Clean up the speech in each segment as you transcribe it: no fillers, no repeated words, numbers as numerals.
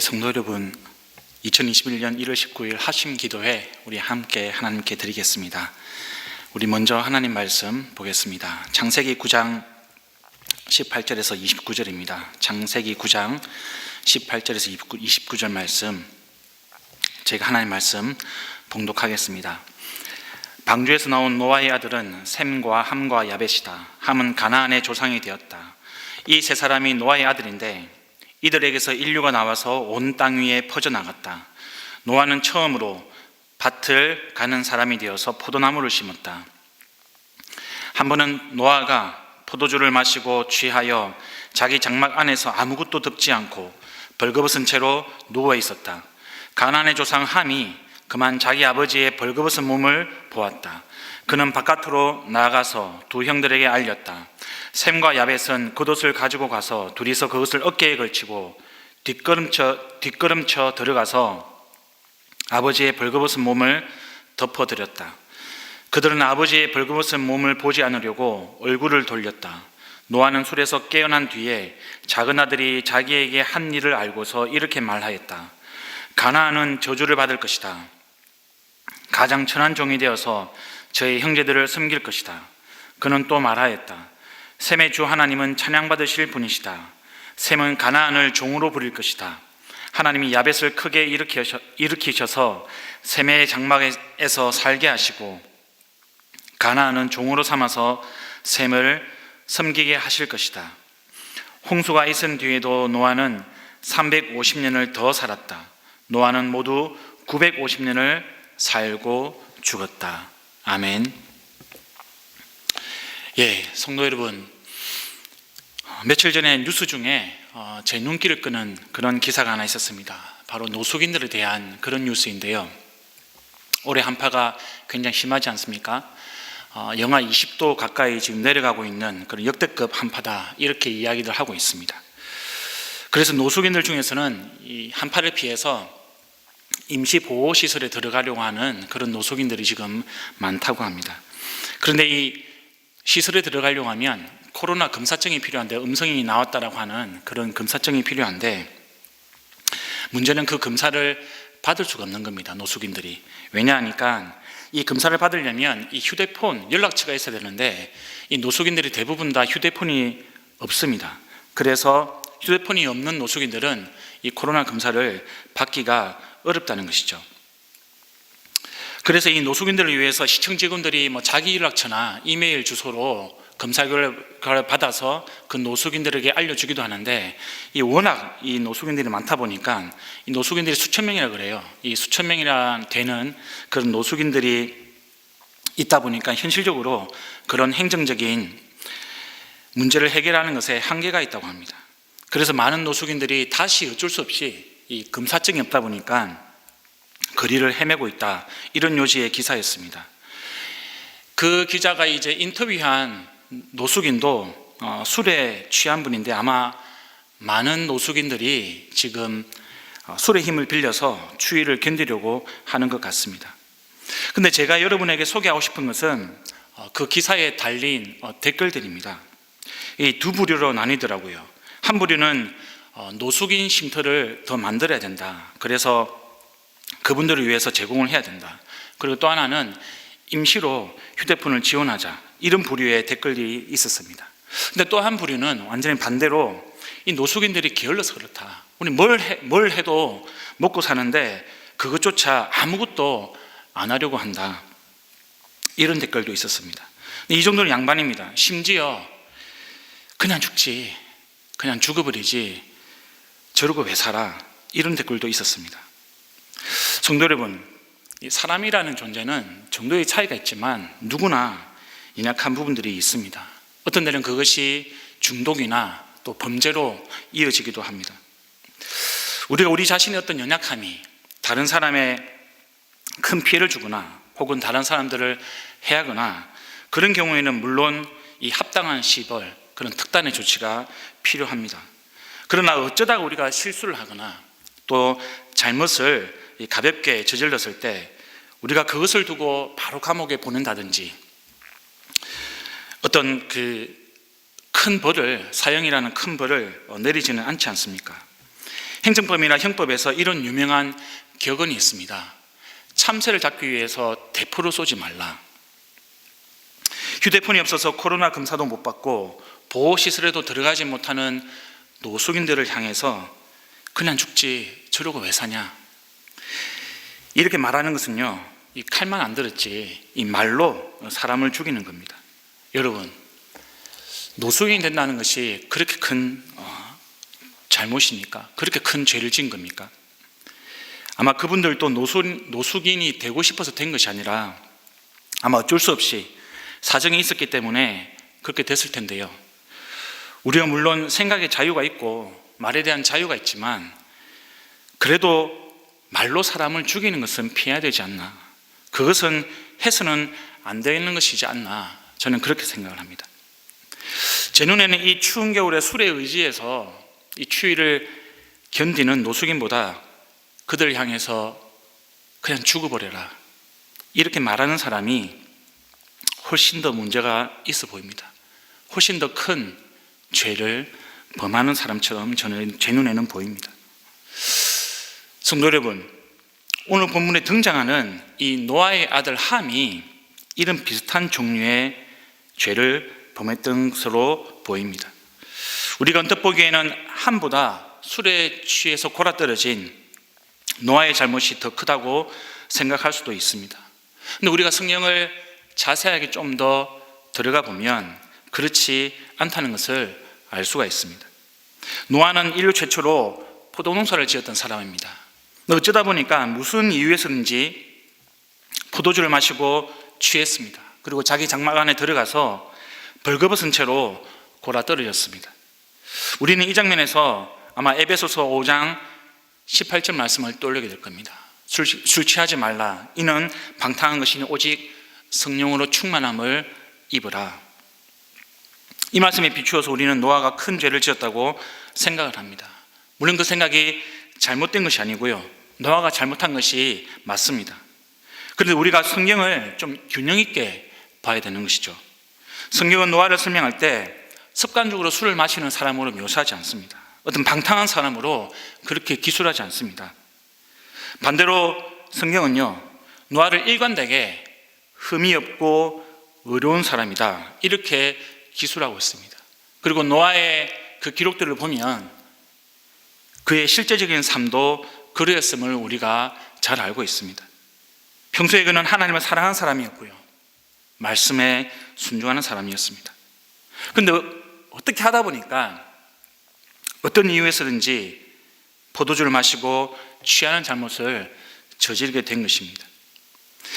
성도 여러분, 2021년 1월 19일 하심 기도회 우리 함께 하나님께 드리겠습니다. 우리 먼저 하나님 말씀 보겠습니다. 창세기 9장 18절에서 29절입니다. 창세기 9장 18절에서 29절 말씀, 제가 하나님 말씀 봉독하겠습니다. 방주에서 나온 노아의 아들은 셈과 함과 야벳이다. 함은 가나안의 조상이 되었다. 이 세 사람이 노아의 아들인데 이들에게서 인류가 나와서 온 땅 위에 퍼져나갔다. 노아는 처음으로 밭을 가는 사람이 되어서 포도나무를 심었다. 한 번은 노아가 포도주를 마시고 취하여 자기 장막 안에서 아무것도 덮지 않고 벌거벗은 채로 누워 있었다. 가나안의 조상 함이 그만 자기 아버지의 벌거벗은 몸을 보았다. 그는 바깥으로 나가서 두 형들에게 알렸다. 셈과 야벳은 겉옷을 가지고 가서 둘이서 그것을 어깨에 걸치고 뒷걸음쳐 들어가서 아버지의 벌거벗은 몸을 덮어드렸다. 그들은 아버지의 벌거벗은 몸을 보지 않으려고 얼굴을 돌렸다. 노아는 술에서 깨어난 뒤에 작은 아들이 자기에게 한 일을 알고서 이렇게 말하였다. 가나안은 저주를 받을 것이다. 가장 천한 종이 되어서 저의 형제들을 섬길 것이다. 그는 또 말하였다. 셈의 주 하나님은 찬양받으실 분이시다. 셈은 가나안을 종으로 부릴 것이다. 하나님이 야벳을 크게 일으키셔서 셈의 장막에서 살게 하시고 가나안은 종으로 삼아서 셈을 섬기게 하실 것이다. 홍수가 있은 뒤에도 노아는 350년을 더 살았다. 노아는 모두 950년을 살고 죽었다. 아멘. 성도 여러분, 며칠 전에 뉴스 중에 제 눈길을 끄는 그런 기사가 하나 있었습니다. 바로 노숙인들에 대한 그런 뉴스인데요. 올해 한파가 굉장히 심하지 않습니까? 영하 20도 가까이 지금 내려가고 있는 그런 역대급 한파다, 이렇게 이야기를 하고 있습니다. 그래서 노숙인들 중에서는 이 한파를 피해서 임시보호시설에 들어가려고 하는 그런 노숙인들이 지금 많다고 합니다. 그런데 이 시설에 들어가려고 하면 코로나 검사증이 필요한데, 음성이 나왔다라고 하는 그런 검사증이 필요한데, 문제는 그 검사를 받을 수가 없는 겁니다. 노숙인들이. 왜냐하니까 이 검사를 받으려면 이 휴대폰 연락처가 있어야 되는데, 이 노숙인들이 대부분 다 휴대폰이 없습니다. 그래서 휴대폰이 없는 노숙인들은 이 코로나 검사를 받기가 어렵다는 것이죠. 그래서 이 노숙인들을 위해서 시청 직원들이 자기 연락처나 이메일 주소로 검사 결과를 받아서 그 노숙인들에게 알려주기도 하는데, 워낙 이 노숙인들이 많다 보니까 이 노숙인들이 수천 명이라 그래요. 이 수천 명이나 되는 그런 노숙인들이 있다 보니까 현실적으로 그런 행정적인 문제를 해결하는 것에 한계가 있다고 합니다. 그래서 많은 노숙인들이 다시 어쩔 수 없이 이 검사증이 없다 보니까 거리를 헤매고 있다, 이런 요지의 기사였습니다. 그 기자가 이제 인터뷰한 노숙인도 술에 취한 분인데, 아마 많은 노숙인들이 지금 술의 힘을 빌려서 추위를 견디려고 하는 것 같습니다. 근데 제가 여러분에게 소개하고 싶은 것은 그 기사에 달린 댓글들입니다. 이 두 부류로 나뉘더라고요. 한 부류는 노숙인 쉼터를 더 만들어야 된다, 그래서 그분들을 위해서 제공을 해야 된다. 그리고 또 하나는 임시로 휴대폰을 지원하자, 이런 부류의 댓글이 있었습니다. 근데 또 한 부류는 완전히 반대로, 이 노숙인들이 게을러서 그렇다, 우리 뭘 해도 먹고 사는데 그것조차 아무것도 안 하려고 한다, 이런 댓글도 있었습니다. 이 정도는 양반입니다. 심지어 그냥 죽지, 그냥 죽어버리지, 저러고 왜 살아, 이런 댓글도 있었습니다. 성도 여러분, 사람이라는 존재는 정도의 차이가 있지만 누구나 연약한 부분들이 있습니다. 어떤 때는 그것이 중독이나 또 범죄로 이어지기도 합니다. 우리가 우리 자신의 어떤 연약함이 다른 사람의 큰 피해를 주거나 혹은 다른 사람들을 해하거나, 그런 경우에는 물론 이 합당한 시벌, 그런 특단의 조치가 필요합니다. 그러나 어쩌다가 우리가 실수를 하거나 또 잘못을 가볍게 저질렀을 때 우리가 그것을 두고 바로 감옥에 보낸다든지, 어떤 그 큰 벌을, 사형이라는 큰 벌을 내리지는 않지 않습니까? 행정법이나 형법에서 이런 유명한 격언이 있습니다. 참새를 잡기 위해서 대포를 쏘지 말라. 휴대폰이 없어서 코로나 검사도 못 받고 보호시설에도 들어가지 못하는 노숙인들을 향해서 그냥 죽지 저러고 왜 사냐, 이렇게 말하는 것은요, 이 칼만 안 들었지 이 말로 사람을 죽이는 겁니다. 여러분, 노숙인이 된다는 것이 그렇게 큰 잘못입니까? 그렇게 큰 죄를 지은 겁니까? 아마 그분들도 노숙인이 되고 싶어서 된 것이 아니라 아마 어쩔 수 없이 사정이 있었기 때문에 그렇게 됐을 텐데요. 우리가 물론 생각의 자유가 있고 말에 대한 자유가 있지만 그래도 말로 사람을 죽이는 것은 피해야 되지 않나, 그것은 해서는 안 되는 것이지 않나, 저는 그렇게 생각을 합니다. 제 눈에는 이 추운 겨울에 술에 의지해서 이 추위를 견디는 노숙인보다 그들을 향해서 그냥 죽어버려라 이렇게 말하는 사람이 훨씬 더 문제가 있어 보입니다. 훨씬 더 큰 죄를 범하는 사람처럼 저는 제 눈에는 보입니다. 성도 여러분, 오늘 본문에 등장하는 이 노아의 아들 함이 이런 비슷한 종류의 죄를 범했던 것으로 보입니다. 우리가 언뜻 보기에는 함보다 술에 취해서 골아떨어진 노아의 잘못이 더 크다고 생각할 수도 있습니다. 근데 우리가 성경을 자세하게 좀 더 들어가 보면 그렇지 않다는 것을 알 수가 있습니다. 노아는 인류 최초로 포도농사를 지었던 사람입니다. 어쩌다 보니까 무슨 이유에서든지 포도주를 마시고 취했습니다. 그리고 자기 장막 안에 들어가서 벌거벗은 채로 골아떨어졌습니다. 우리는 이 장면에서 아마 에베소서 5장 18절 말씀을 떠올리게 될 겁니다. 술 취하지 말라. 이는 방탕한 것이니 오직 성령으로 충만함을 입으라. 이 말씀에 비추어서 우리는 노아가 큰 죄를 지었다고 생각을 합니다. 물론 그 생각이 잘못된 것이 아니고요, 노아가 잘못한 것이 맞습니다. 그런데 우리가 성경을 좀 균형 있게 봐야 되는 것이죠. 성경은 노아를 설명할 때 습관적으로 술을 마시는 사람으로 묘사하지 않습니다. 어떤 방탕한 사람으로 그렇게 기술하지 않습니다. 반대로 성경은요, 노아를 일관되게 흠이 없고 의로운 사람이다 이렇게 기술하고 있습니다. 그리고 노아의 그 기록들을 보면 그의 실제적인 삶도 그러했음을 우리가 잘 알고 있습니다. 평소에 그는 하나님을 사랑하는 사람이었고요, 말씀에 순종하는 사람이었습니다. 그런데 어떻게 하다 보니까 어떤 이유에서든지 포도주를 마시고 취하는 잘못을 저지르게 된 것입니다.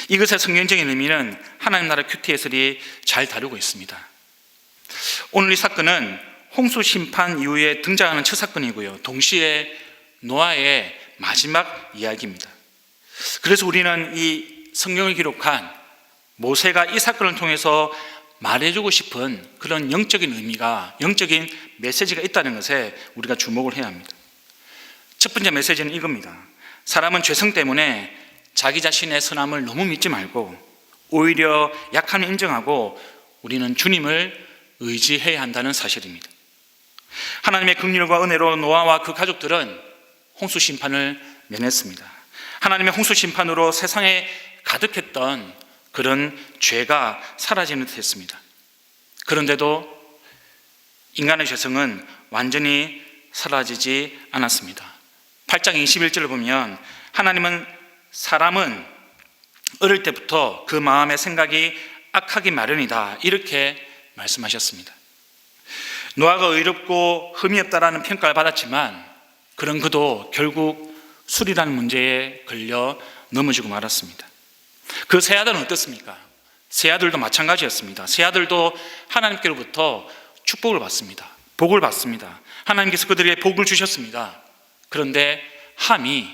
이것의 성경적인 의미는 하나님 나라 큐티 해설이 잘 다루고 있습니다. 오늘 이 사건은 홍수 심판 이후에 등장하는 첫 사건이고요, 동시에 노아의 마지막 이야기입니다. 그래서 우리는 이 성경을 기록한 모세가 이 사건을 통해서 말해주고 싶은 그런 영적인 의미가, 영적인 메시지가 있다는 것에 우리가 주목을 해야 합니다. 첫 번째 메시지는 이겁니다. 사람은 죄성 때문에 자기 자신의 선함을 너무 믿지 말고 오히려 약함을 인정하고 우리는 주님을 의지해야 한다는 사실입니다. 하나님의 긍휼과 은혜로 노아와 그 가족들은 홍수 심판을 면했습니다. 하나님의 홍수 심판으로 세상에 가득했던 그런 죄가 사라지는 듯 했습니다. 그런데도 인간의 죄성은 완전히 사라지지 않았습니다. 8장 21절을 보면 하나님은 사람은 어릴 때부터 그 마음의 생각이 악하기 마련이다 이렇게 말씀하셨습니다. 노아가 의롭고 흠이 없다라는 평가를 받았지만 그런 그도 결국 술이라는 문제에 걸려 넘어지고 말았습니다. 그 세 아들은 어떻습니까? 세 아들도 마찬가지였습니다. 세 아들도 하나님께로부터 축복을 받습니다. 복을 받습니다. 하나님께서 그들에게 복을 주셨습니다. 그런데 함이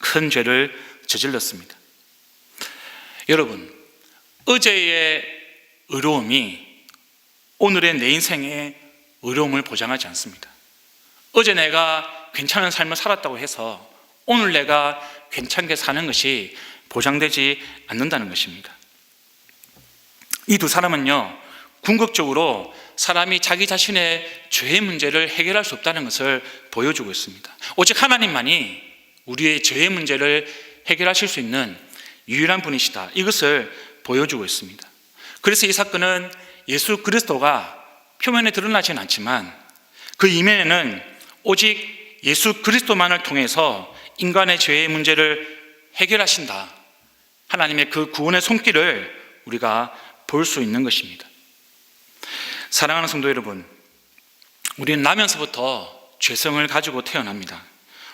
큰 죄를 저질렀습니다. 여러분, 어제의 의로움이 오늘의 내 인생의 의로움을 보장하지 않습니다. 어제 내가 괜찮은 삶을 살았다고 해서 오늘 내가 괜찮게 사는 것이 보장되지 않는다는 것입니다. 이 두 사람은요, 궁극적으로 사람이 자기 자신의 죄의 문제를 해결할 수 없다는 것을 보여주고 있습니다. 오직 하나님만이 우리의 죄의 문제를 해결하실 수 있는 유일한 분이시다, 이것을 보여주고 있습니다. 그래서 이 사건은 예수 그리스도가 표면에 드러나지는 않지만 그 이면에는 오직 예수 그리스도만을 통해서 인간의 죄의 문제를 해결하신다, 하나님의 그 구원의 손길을 우리가 볼 수 있는 것입니다. 사랑하는 성도 여러분, 우리는 나면서부터 죄성을 가지고 태어납니다.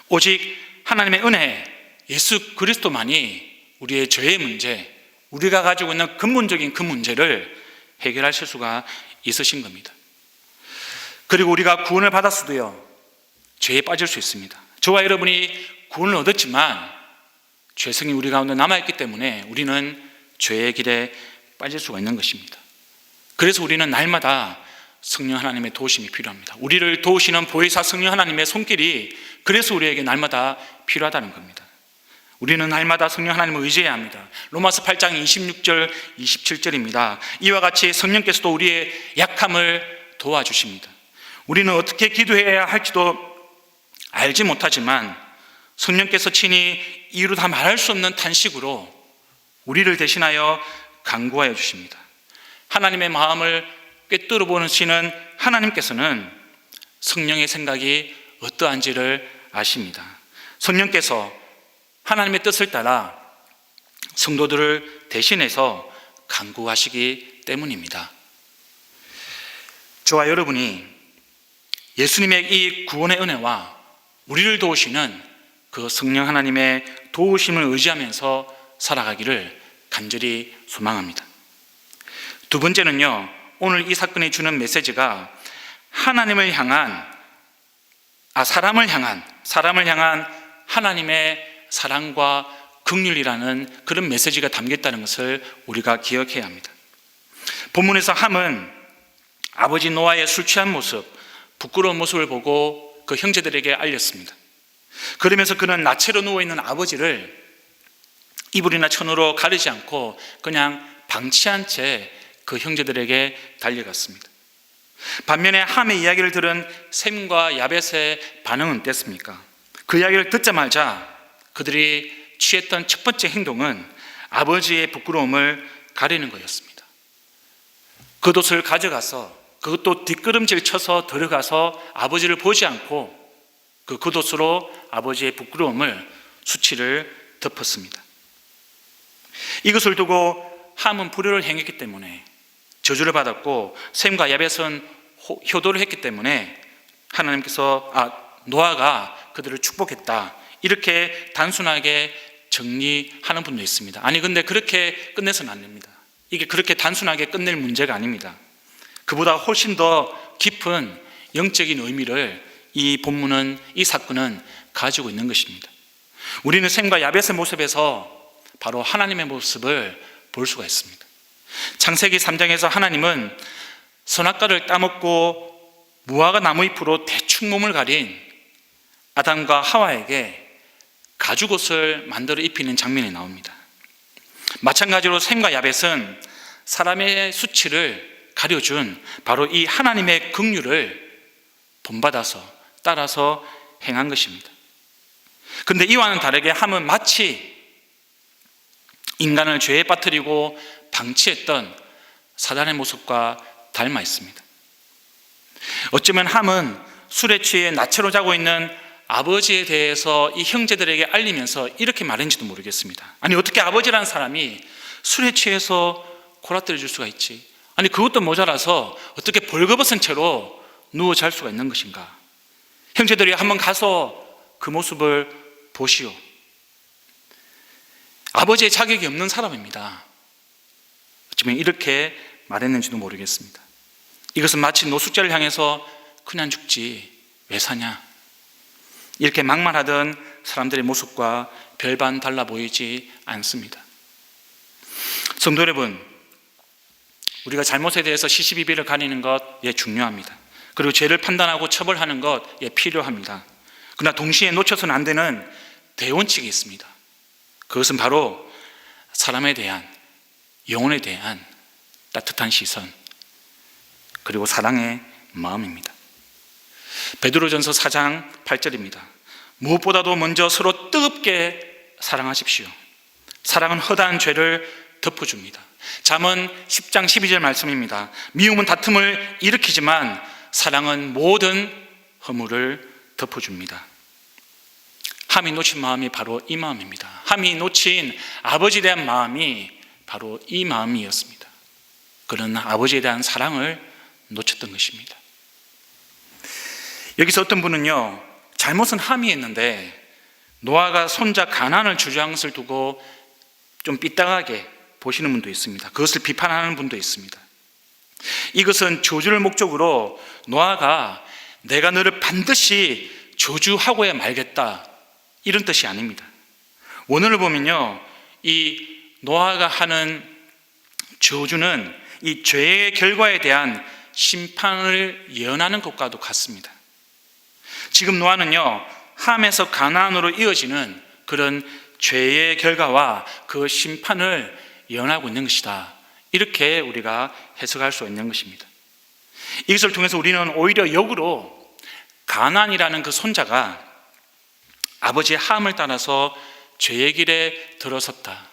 오직 하나님의 은혜, 예수 그리스도만이 우리의 죄의 문제, 우리가 가지고 있는 근본적인 그 문제를 해결하실 수가 있으신 겁니다. 그리고 우리가 구원을 받았어도요, 죄에 빠질 수 있습니다. 저와 여러분이 구원을 얻었지만 죄성이 우리 가운데 남아있기 때문에 우리는 죄의 길에 빠질 수가 있는 것입니다. 그래서 우리는 날마다 성령 하나님의 도우심이 필요합니다. 우리를 도우시는 보혜사 성령 하나님의 손길이 그래서 우리에게 날마다 필요하다는 겁니다. 우리는 날마다 성령 하나님을 의지해야 합니다. 로마서 8장 26절 27절입니다. 이와 같이 성령께서도 우리의 약함을 도와주십니다. 우리는 어떻게 기도해야 할지도 알지 못하지만 성령께서 친히 이루 다 말할 수 없는 탄식으로 우리를 대신하여 간구하여 주십니다. 하나님의 마음을 꿰뚫어 보시는 하나님께서는 성령의 생각이 어떠한지를 아십니다. 성령께서 하나님의 뜻을 따라 성도들을 대신해서 간구하시기 때문입니다. 저와 여러분이 예수님의 이 구원의 은혜와 우리를 도우시는 그 성령 하나님의 도우심을 의지하면서 살아가기를 간절히 소망합니다. 두 번째는요, 오늘 이 사건이 주는 메시지가 하나님을 향한, 사람을 향한 하나님의 사랑과 긍휼이라는 그런 메시지가 담겼다는 것을 우리가 기억해야 합니다. 본문에서 함은 아버지 노아의 술 취한 모습, 부끄러운 모습을 보고 그 형제들에게 알렸습니다. 그러면서 그는 나체로 누워있는 아버지를 이불이나 천으로 가리지 않고 그냥 방치한 채 그 형제들에게 달려갔습니다. 반면에 함의 이야기를 들은 셈과 야벳의 반응은 어땠습니까? 그 이야기를 듣자마자 그들이 취했던 첫 번째 행동은 아버지의 부끄러움을 가리는 거였습니다. 겉옷을 가져가서, 그것도 뒷걸음질 쳐서 들어가서 아버지를 보지 않고 그 겉옷으로 아버지의 부끄러움을, 수치를 덮었습니다. 이것을 두고 함은 불효를 행했기 때문에 저주를 받았고, 셈과 야벳은 효도를 했기 때문에 하나님께서 노아가 그들을 축복했다, 이렇게 단순하게 정리하는 분도 있습니다. 아니 근데 그렇게 끝내서는 안 됩니다. 이게 그렇게 단순하게 끝낼 문제가 아닙니다. 그보다 훨씬 더 깊은 영적인 의미를 이 본문은, 이 사건은 가지고 있는 것입니다. 우리는 셈과 야벳의 모습에서 바로 하나님의 모습을 볼 수가 있습니다. 창세기 3장에서 하나님은 선악과를 따먹고 무화과 나무잎으로 대충 몸을 가린 아담과 하와에게 가죽옷을 만들어 입히는 장면이 나옵니다. 마찬가지로 셈과 야벳은 사람의 수치를 가려준 바로 이 하나님의 긍휼을 본받아서 따라서 행한 것입니다. 그런데 이와는 다르게 함은 마치 인간을 죄에 빠뜨리고 방치했던 사단의 모습과 닮아 있습니다. 어쩌면 함은 술에 취해 나체로 자고 있는 아버지에 대해서 이 형제들에게 알리면서 이렇게 말했는지도 모르겠습니다. 아니 어떻게 아버지라는 사람이 술에 취해서 골아떨어 줄 수가 있지? 아니 그것도 모자라서 어떻게 벌거벗은 채로 누워 잘 수가 있는 것인가? 형제들이 한번 가서 그 모습을 보시오. 아버지의 자격이 없는 사람입니다. 어쩌면 이렇게 말했는지도 모르겠습니다. 이것은 마치 노숙자를 향해서 그냥 죽지 왜 사냐, 이렇게 막말하던 사람들의 모습과 별반 달라 보이지 않습니다. 성도 여러분, 우리가 잘못에 대해서 시시비비를 가리는 것 중요합니다. 그리고 죄를 판단하고 처벌하는 것 필요합니다. 그러나 동시에 놓쳐서는 안 되는 대원칙이 있습니다. 그것은 바로 사람에 대한, 영혼에 대한 따뜻한 시선, 그리고 사랑의 마음입니다. 베드로전서 4장 8절입니다. 무엇보다도 먼저 서로 뜨겁게 사랑하십시오. 사랑은 허다한 죄를 덮어줍니다. 잠언 10장 12절 말씀입니다. 미움은 다툼을 일으키지만 사랑은 모든 허물을 덮어줍니다. 함이 놓친 마음이 바로 이 마음입니다. 함이 놓친 아버지에 대한 마음이 바로 이 마음이었습니다. 그는 아버지에 대한 사랑을 놓쳤던 것입니다. 여기서 어떤 분은요, 잘못은 함이 했는데 노아가 손자 가나안을 주장을 두고 좀 삐딱하게 보시는 분도 있습니다. 그것을 비판하는 분도 있습니다. 이것은 저주를 목적으로 노아가 내가 너를 반드시 저주하고야 말겠다, 이런 뜻이 아닙니다. 원어를 보면요, 이 노아가 하는 저주는 이 죄의 결과에 대한 심판을 예언하는 것과도 같습니다. 지금 노아는요, 함에서 가나안으로 이어지는 그런 죄의 결과와 그 심판을 예언하고 있는 것이다, 이렇게 우리가 해석할 수 있는 것입니다. 이것을 통해서 우리는 오히려 역으로 가나안이라는 그 손자가 아버지의 함을 따라서 죄의 길에 들어섰다,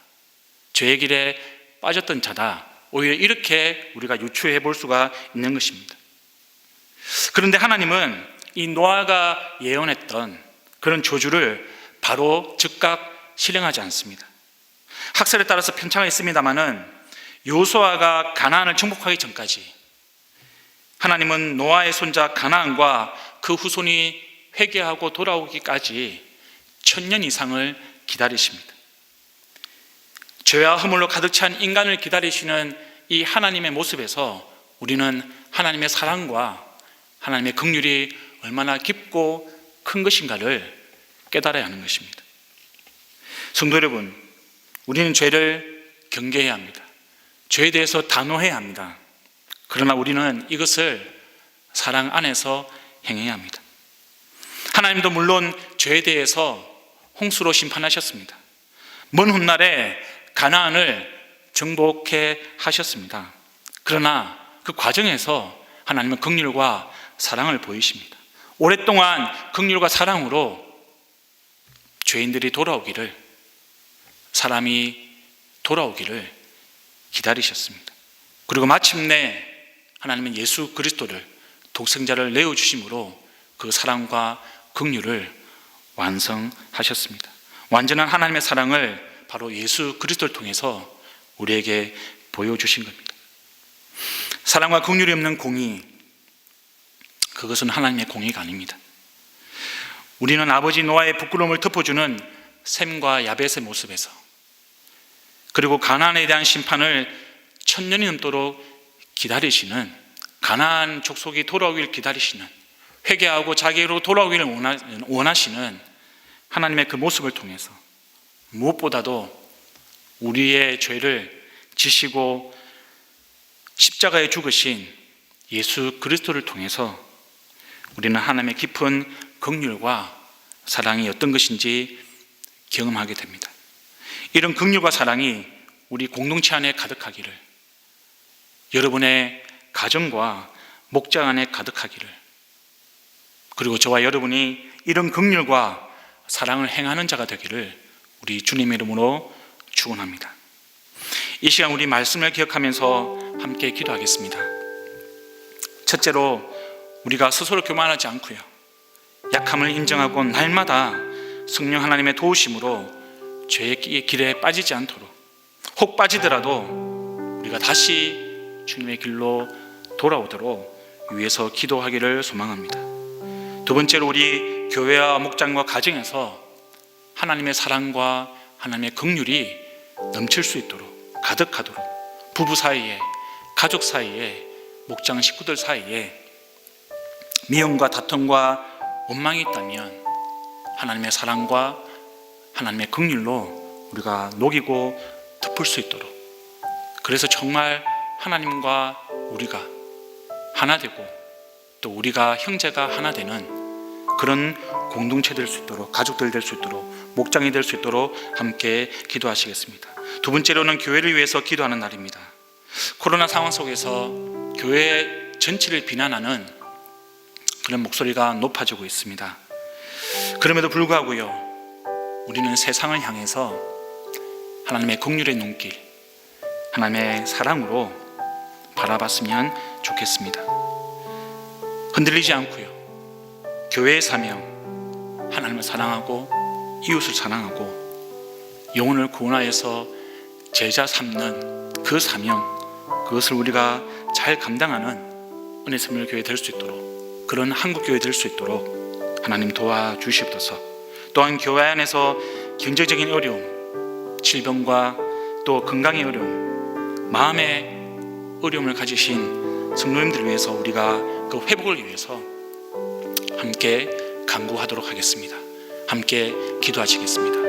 죄의 길에 빠졌던 자다, 오히려 이렇게 우리가 유추해 볼 수가 있는 것입니다. 그런데 하나님은 이 노아가 예언했던 그런 저주를 바로 즉각 실행하지 않습니다. 학설에 따라서 편차가 있습니다만은 여호수아가 가나안을 정복하기 전까지 하나님은 노아의 손자 가나안과 그 후손이 회개하고 돌아오기까지 1000년 이상을 기다리십니다. 죄와 허물로 가득 찬 인간을 기다리시는 이 하나님의 모습에서 우리는 하나님의 사랑과 하나님의 긍휼이 얼마나 깊고 큰 것인가를 깨달아야 하는 것입니다. 성도 여러분, 우리는 죄를 경계해야 합니다. 죄에 대해서 단호해야 합니다. 그러나 우리는 이것을 사랑 안에서 행해야 합니다. 하나님도 물론 죄에 대해서 홍수로 심판하셨습니다. 먼 훗날에 가나안을 정복해 하셨습니다. 그러나 그 과정에서 하나님은 긍휼과 사랑을 보이십니다. 오랫동안 긍휼과 사랑으로 죄인들이 돌아오기를, 사람이 돌아오기를 기다리셨습니다. 그리고 마침내 하나님은 예수 그리스도를, 독생자를 내어주심으로 그 사랑과 긍휼을 완성하셨습니다. 완전한 하나님의 사랑을 바로 예수 그리스도를 통해서 우리에게 보여주신 겁니다. 사랑과 긍휼이 없는 공의, 그것은 하나님의 공의가 아닙니다. 우리는 아버지 노아의 부끄러움을 덮어주는 셈과 야벳의 모습에서, 그리고 가나안에 대한 심판을 1000년이 넘도록 기다리시는, 가나안 족속이 돌아오기를 기다리시는, 회개하고 자기로 돌아오기를 원하시는 하나님의 그 모습을 통해서 무엇보다도 우리의 죄를 지시고 십자가에 죽으신 예수 그리스도를 통해서 우리는 하나님의 깊은 긍휼과 사랑이 어떤 것인지 경험하게 됩니다. 이런 긍휼과 사랑이 우리 공동체 안에 가득하기를, 여러분의 가정과 목장 안에 가득하기를, 그리고 저와 여러분이 이런 긍휼과 사랑을 행하는 자가 되기를 우리 주님의 이름으로 축원합니다. 이 시간 우리 말씀을 기억하면서 함께 기도하겠습니다. 첫째로, 우리가 스스로 교만하지 않고요, 약함을 인정하고 날마다 성령 하나님의 도우심으로 죄의 길에 빠지지 않도록, 혹 빠지더라도 우리가 다시 주님의 길로 돌아오도록 위해서 기도하기를 소망합니다. 두 번째로, 우리 교회와 목장과 가정에서 하나님의 사랑과 하나님의 긍휼이 넘칠 수 있도록, 가득하도록, 부부 사이에, 가족 사이에, 목장 식구들 사이에 미움과 다툼과 원망이 있다면 하나님의 사랑과 하나님의 긍휼로 우리가 녹이고 덮을 수 있도록, 그래서 정말 하나님과 우리가 하나 되고 또 우리가 형제가 하나 되는 그런 공동체 될 수 있도록, 가족들 될 수 있도록, 목장이 될 수 있도록 함께 기도하시겠습니다. 두 번째로는 교회를 위해서 기도하는 날입니다. 코로나 상황 속에서 교회 전체를 비난하는 그런 목소리가 높아지고 있습니다. 그럼에도 불구하고요, 우리는 세상을 향해서 하나님의 긍휼의 눈길, 하나님의 사랑으로 바라봤으면 좋겠습니다. 흔들리지 않고요, 교회의 사명, 하나님을 사랑하고 이웃을 사랑하고 영혼을 구원하여서 제자 삼는 그 사명, 그것을 우리가 잘 감당하는 은혜선물 교회 될 수 있도록, 그런 한국교회 될 수 있도록 하나님 도와주시옵소서. 또한 교회 안에서 경제적인 어려움, 질병과 또 건강의 어려움, 마음의 어려움을 가지신 성도님들을 위해서 우리가 그 회복을 위해서 함께 간구하도록 하겠습니다. 함께 기도하시겠습니다.